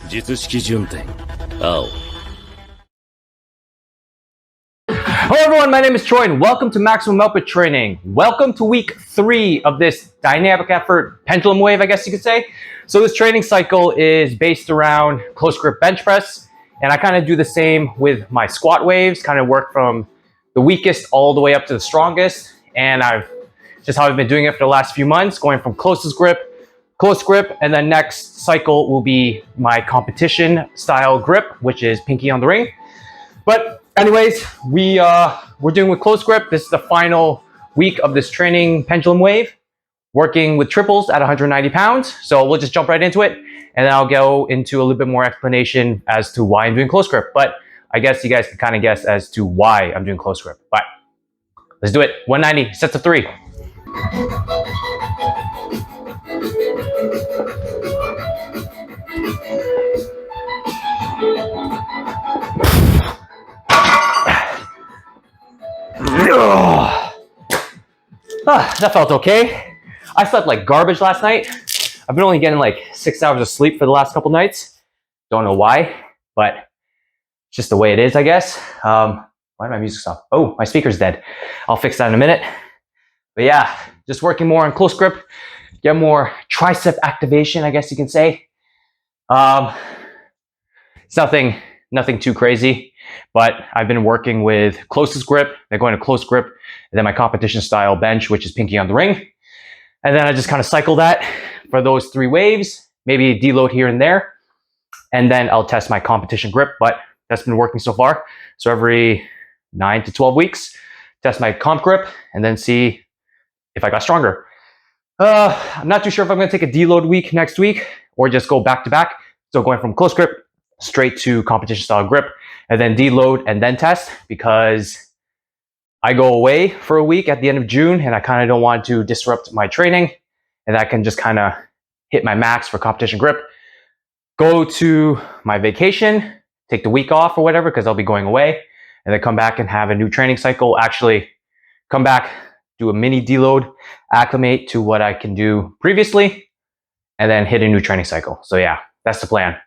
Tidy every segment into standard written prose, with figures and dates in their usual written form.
術式順天青 Hello everyone, my name is Troy and welcome to Maximum Output Training. Welcome to week 3 of this dynamic effort pendulum wave, I guess you could say. So this training cycle is based around close grip bench press, and I kind of do the same with my squat waves, kind of work from the weakest all the way up to the strongest. And I've just how I've been doing it for the last few months, going from close grip, and then next cycle will be my competition style grip, which is pinky on the ring. But anyways, we're doing with close grip. This is the final week of this training pendulum wave, working with triples at 190 pounds. So we'll just jump right into it, and then I'll go into a little bit more explanation as to why I'm doing close grip. But I guess you guys can kind of guess as to why I'm doing close grip. But let's do it. 190 sets of 3. That felt okay. I slept like garbage last night. I've been only getting like 6 hours of sleep for the last couple nights. Don't know why, but it's just the way it is, I guess. Why did my music stop? Oh, my speaker's dead. I'll fix that in a minute. But yeah, just working more on close grip, get more tricep activation, I guess you can say. It's nothing too crazy, but I've been working with closest grip, then going to close grip, and then my competition style bench, which is pinky on the ring. And then I just kind of cycle that for those 3 waves, maybe a deload here and there. And then I'll test my competition grip, but that's been working so far. So every 9 to 12 weeks, test my comp grip and then see if I got stronger. I'm not too sure if I'm going to take a deload week next week or just go back to back. So going from close grip straight to competition style grip and then deload and then test, because I go away for a week at the end of June and I kind of don't want to disrupt my training, and that can just kind of hit my max for competition grip. Go to my vacation, take the week off or whatever, because I'll be going away, and then come back and have a new training cycle. Actually come back, do a mini deload, acclimate to what I can do previously, and then hit a new training cycle. So yeah, that's the plan.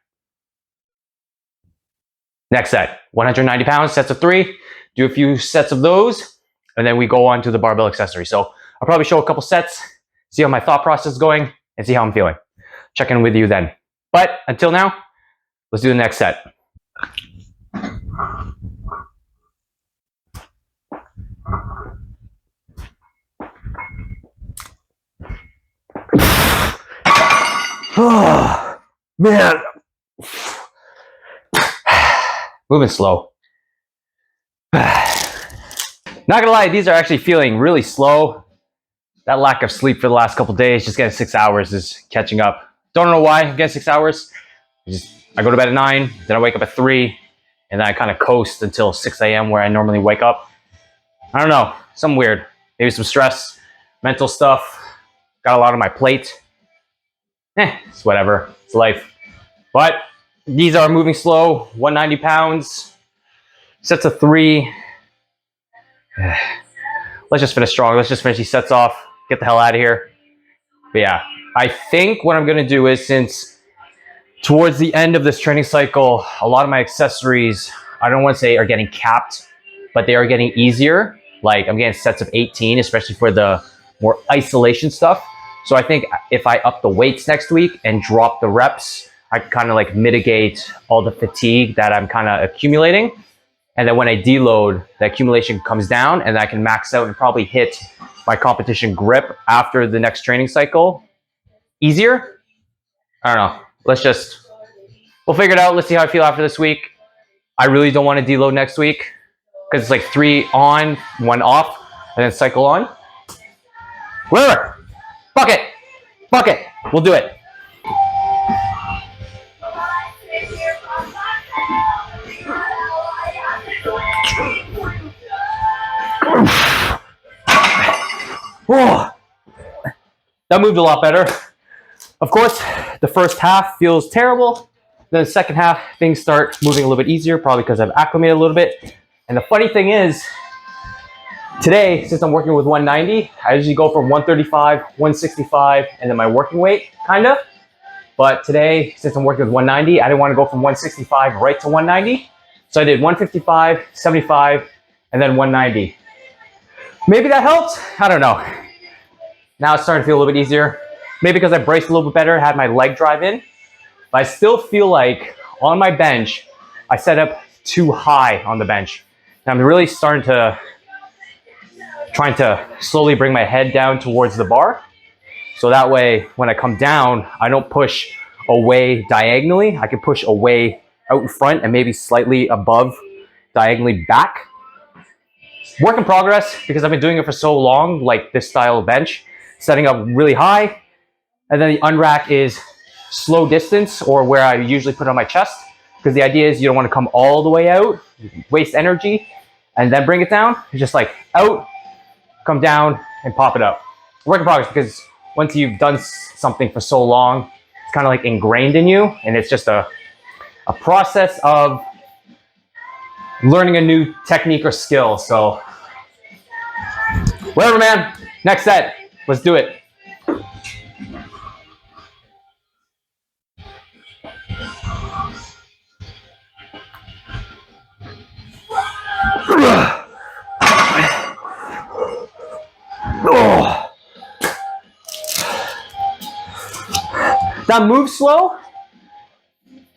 Next set, 190 pounds, sets of 3. Do a few sets of those, and then we go on to the barbell accessory. So I'll probably show a couple sets, see how my thought process is going, and see how I'm feeling. Check in with you then. But until now, let's do the next set. Oh, man. Moving slow. Not gonna lie, these are actually feeling really slow. That lack of sleep for the last couple days, just getting 6 hours, is catching up. Don't know why I'm getting 6 hours. I go to bed at 9, then I wake up at 3, and then I kind of coast until 6 a.m. where I normally wake up. I don't know, something weird. Maybe some stress, mental stuff. Got a lot on my plate. It's whatever, it's life. But these are moving slow, 190 pounds, sets of 3. Let's just finish strong. Let's just finish these sets off, get the hell out of here. But yeah, I think what I'm gonna do is, since towards the end of this training cycle, a lot of my accessories, I don't want to say are getting capped, but they are getting easier. Like I'm getting sets of 18, especially for the more isolation stuff. So I think if I up the weights next week and drop the reps, I can kind of like mitigate all the fatigue that I'm kind of accumulating. And then when I deload, the accumulation comes down and I can max out and probably hit my competition grip after the next training cycle easier. I don't know. We'll figure it out. Let's see how I feel after this week. I really don't want to deload next week because it's like 3 on, 1 off, and then cycle on. Whatever. Fuck it. We'll do it. Whoa. That moved a lot better. Of course, the first half feels terrible. Then the second half, things start moving a little bit easier, probably because I've acclimated a little bit. And the funny thing is, today, since I'm working with 190, I usually go from 135, 165, and then my working weight, kind of. But today, since I'm working with 190, I didn't want to go from 165 right to 190. So I did 155, 75, and then 190. Maybe that helped. I don't know. Now it's starting to feel a little bit easier. Maybe because I braced a little bit better, had my leg drive in. But I still feel like on my bench, I set up too high on the bench. And I'm really trying to slowly bring my head down towards the bar. So that way, when I come down, I don't push away diagonally. I can push away out in front and maybe slightly above diagonally back. Work in progress because I've been doing it for so long, like this style of bench, setting up really high. And then the unrack is slow distance, or where I usually put it on my chest. Because the idea is you don't want to come all the way out, waste energy, and then bring it down. It's just like out, come down, and pop it up. Work in progress because once you've done something for so long, it's kind of like ingrained in you, and it's just a process of learning a new technique or skill. So whatever, man. Next set. Let's do it. That moved slow,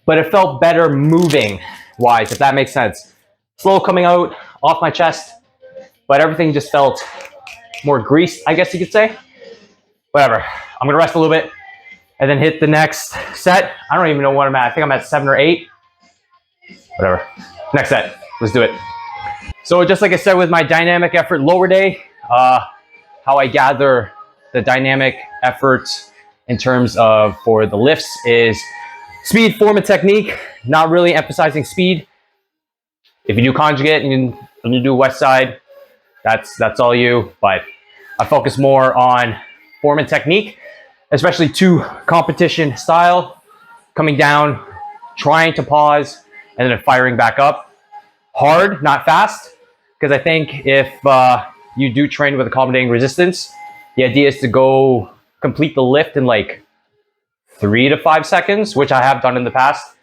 but it felt better moving wise, if that makes sense. Slow coming out off my chest, but everything just felt more greased, I guess you could say. Whatever. I'm gonna rest a little bit and then hit the next set. I don't even know what I'm at. I think I'm at 7 or 8. Whatever. Next set. Let's do it. So just like I said with my dynamic effort lower day, how I gather the dynamic effort in terms of for the lifts is speed, form, and technique, not really emphasizing speed. If you do conjugate and you do west side, that's all you, but I focus more on form and technique, especially to competition style, coming down, trying to pause, and then firing back up. Hard, not fast, because I think if you do train with accommodating resistance, the idea is to go complete the lift in like 3 to 5 seconds, which I have done in the past,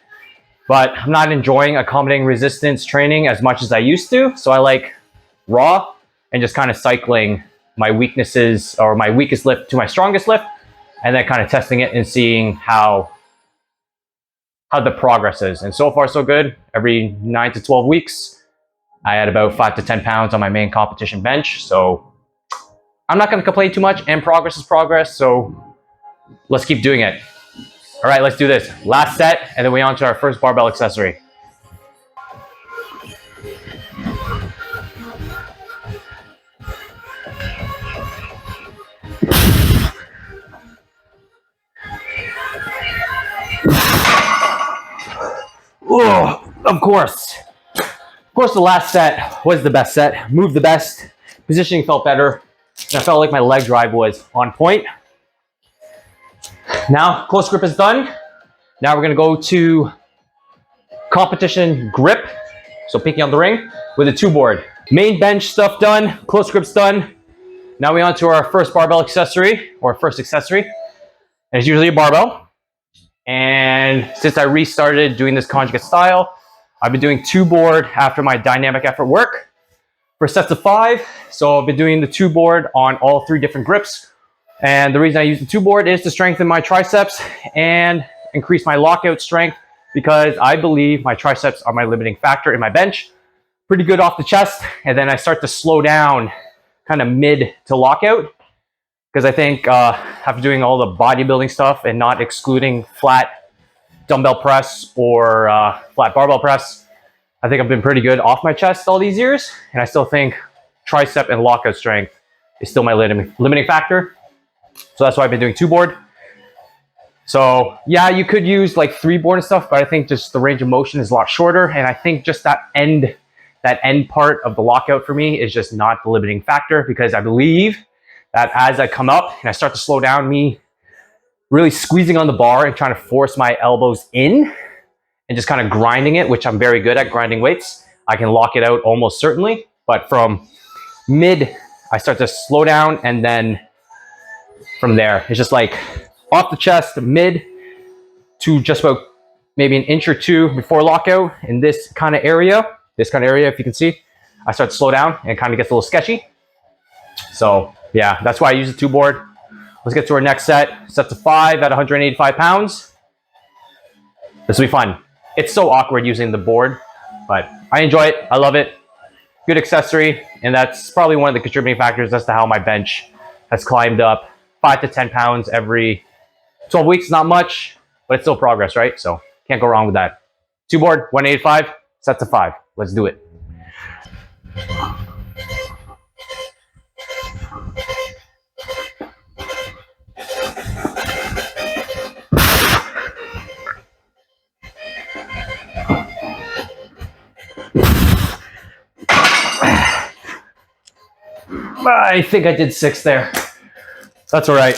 but I'm not enjoying accommodating resistance training as much as I used to. So I like raw and just kind of cycling my weaknesses or my weakest lift to my strongest lift, and then kind of testing it and seeing how the progress is. And so far so good. Every 9 to 12 weeks, I had about 5 to 10 pounds on my main competition bench. So I'm not going to complain too much, and progress is progress. So let's keep doing it. All right, let's do this. Last set, and then we on to our first barbell accessory. Oh, of course. Of course, the last set was the best set. Moved the best. Positioning felt better. And I felt like my leg drive was on point. Now, close grip is done. Now we're going to go to competition grip. So pinky on the ring with a 2 board. Main bench stuff done. Close grip's done. Now we on to our first barbell accessory, or first accessory. And it's usually a barbell. And since I restarted doing this conjugate style, I've been doing 2 board after my dynamic effort work for sets of 5. So I've been doing the 2 board on all 3 different grips. And the reason I use the 2 board is to strengthen my triceps and increase my lockout strength, because I believe my triceps are my limiting factor in my bench. Pretty good off the chest. And then I start to slow down kind of mid to lockout, because I think after doing all the bodybuilding stuff and not excluding flat dumbbell press or flat barbell press, I think I've been pretty good off my chest all these years. And I still think tricep and lockout strength is still my limiting factor. So that's why I've been doing 2 board. So yeah, you could use like 3 board and stuff, but I think just the range of motion is a lot shorter. And I think just that end part of the lockout for me is just not the limiting factor, because I believe that as I come up and I start to slow down, me really squeezing on the bar and trying to force my elbows in and just kind of grinding it, which I'm very good at grinding weights, I can lock it out almost certainly. But from mid, I start to slow down, and then from there, it's just like off the chest, mid, to just about maybe an inch or two before lockout in this kind of area. If you can see, I start to slow down and it kind of gets a little sketchy. So yeah, that's why I use the 2 board. Let's get to our next set. Set to 5 at 185 pounds. This will be fun. It's so awkward using the board, but I enjoy it. I love it. Good accessory, and that's probably one of the contributing factors as to how my bench has climbed up 5 to 10 pounds every 12 weeks. Not much, but it's still progress, right? So can't go wrong with that. 2 board, 185, set to 5. Let's do it. I think I did 6 there. That's all right.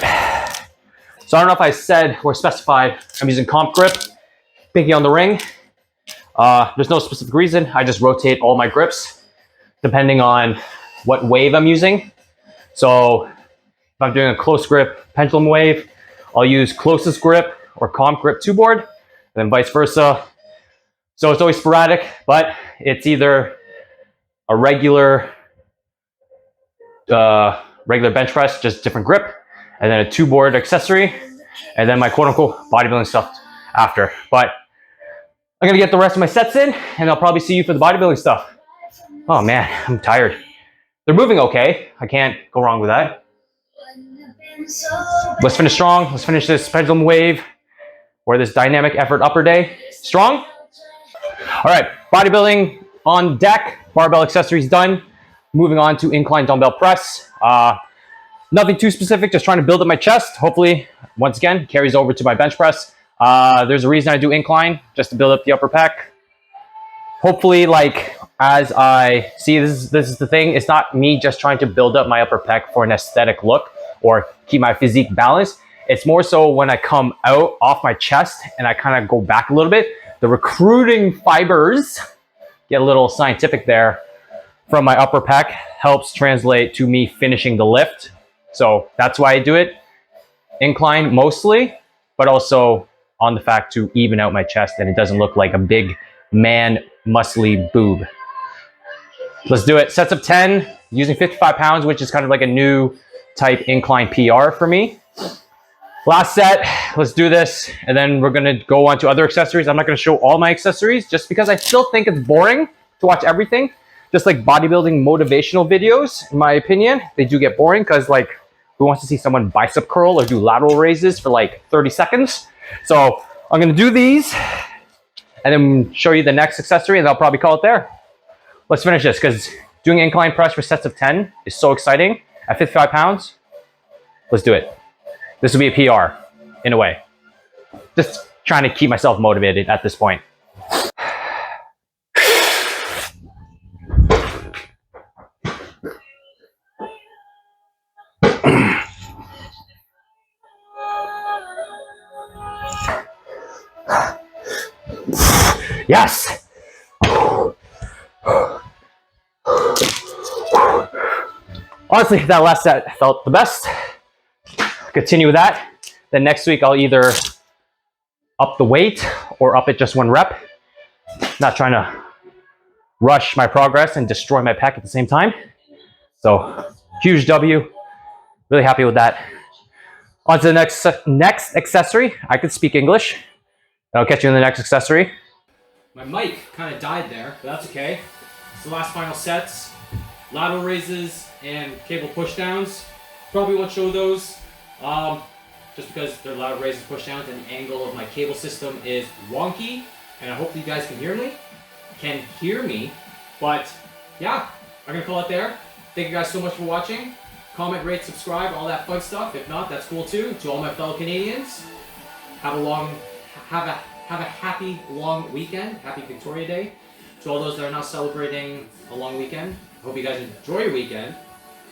So I don't know if I said or specified I'm using comp grip, pinky on the ring. There's no specific reason. I just rotate all my grips depending on what wave I'm using. So if I'm doing a close grip pendulum wave, I'll use closest grip or comp grip 2 board, and then vice versa. So it's always sporadic, but it's either a regular bench press, just different grip, and then a 2 board accessory, and then my quote unquote bodybuilding stuff after. But I'm gonna get the rest of my sets in, and I'll probably see you for the bodybuilding stuff. Oh man, I'm tired. They're moving okay. I can't go wrong with that. Let's finish strong. Let's finish this pendulum wave or this dynamic effort upper day strong. All right, bodybuilding on deck. Barbell accessories done. Moving on to incline dumbbell press. Nothing too specific, just trying to build up my chest. Hopefully, once again, carries over to my bench press. There's a reason I do incline, just to build up the upper pec. Hopefully, like, as I see, this is the thing. It's not me just trying to build up my upper pec for an aesthetic look or keep my physique balanced. It's more so when I come out off my chest and I kind of go back a little bit, the recruiting fibers, get a little scientific there, from my upper pec helps translate to me finishing the lift. So that's why I do it. Incline mostly, but also on the fact to even out my chest and it doesn't look like a big man muscly boob. Let's do it. Sets of 10 using 55 pounds, which is kind of like a new type incline PR for me. Last set, let's do this. And then we're gonna go on to other accessories. I'm not gonna show all my accessories just because I still think it's boring to watch everything. Just like bodybuilding motivational videos, in my opinion, they do get boring because like, who wants to see someone bicep curl or do lateral raises for like 30 seconds? So I'm gonna do these and then show you the next accessory and I'll probably call it there. Let's finish this because doing incline press for sets of 10 is so exciting. At 55 pounds, let's do it. This will be a PR in a way. Just trying to keep myself motivated at this point. Yes! Honestly, that last set felt the best. Continue with that. Then next week, I'll either up the weight or up it just 1 rep. Not trying to rush my progress and destroy my pec at the same time. So, huge W. Really happy with that. On to the next accessory. I could speak English. I'll catch you in the next accessory. My mic kind of died there, but that's okay. It's the last final sets. Lateral raises and cable pushdowns. Probably won't show those just because they're lateral raises, pushdowns, and the angle of my cable system is wonky. And I hope you guys can hear me. But yeah, I'm gonna call it there. Thank you guys so much for watching. Comment, rate, subscribe, all that fun stuff. If not, that's cool too. To all my fellow Canadians, have a happy long weekend. Happy Victoria Day. To all those that are not celebrating a long weekend, I hope you guys enjoy your weekend.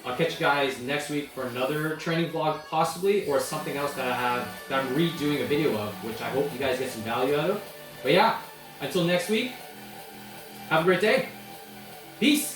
I'll catch you guys next week for another training vlog possibly, or something else that I'm redoing a video of, which I hope you guys get some value out of. But yeah, until next week, have a great day. Peace.